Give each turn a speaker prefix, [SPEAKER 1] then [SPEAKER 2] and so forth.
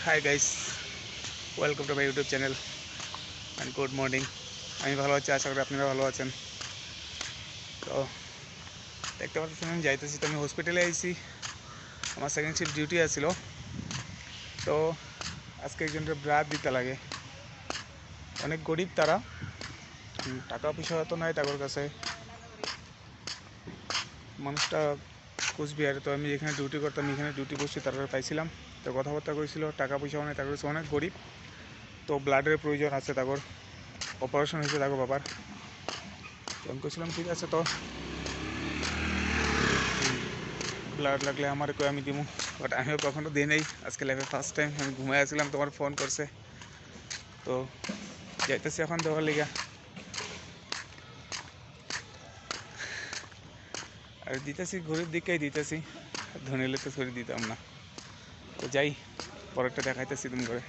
[SPEAKER 1] Hi guys, welcome to my YouTube channel and good morning. আমি ভালো আছি, আশা করি আপনারা ভালো আছেন। তো দেখতে পাচ্ছেন আমি যাইতেছি, তো আমি হসপিটালে আইছি। আমার সেকেন্ড শিফট ডিউটি আছিল। তো আজকে একজনের ব্লাড দিতে লাগে। অনেক গরিব তারা, টাকা পয়সা তো নাই তাদের কাছে। মানুষটা কুচবিহারে, তো আমি যেখানে ডিউটি করতাম এখানে ডিউটি করছি, তারপরে পাইছিলাম। তো কথাবার্তা করেছিল, টাকা পয়সাও নেই তাদের কাছে, অনেক গরিব। তো ব্লাডের প্রয়োজন আছে তাদের, অপারেশন হয়েছে তাকে বাবার। তো আমি কইছিলাম ঠিক আছে, তো ব্লাড লাগলে আমার কই আমি দিমু, বাট আমিও কখনো দিই নাই। আজকে লাইফে ফার্স্ট টাইম আমি ঘুমাই আসছিলাম, তোমার ফোন করছে। তো যাইতেছি এখন দেওয়ার লিগা। আর দিতেছি গরিব দিকেই দিতেছি, ধনী হলে তো ছড়ি দিতাম না। তো যাই, পরেরটা দেখাইতেছি তুমি করে।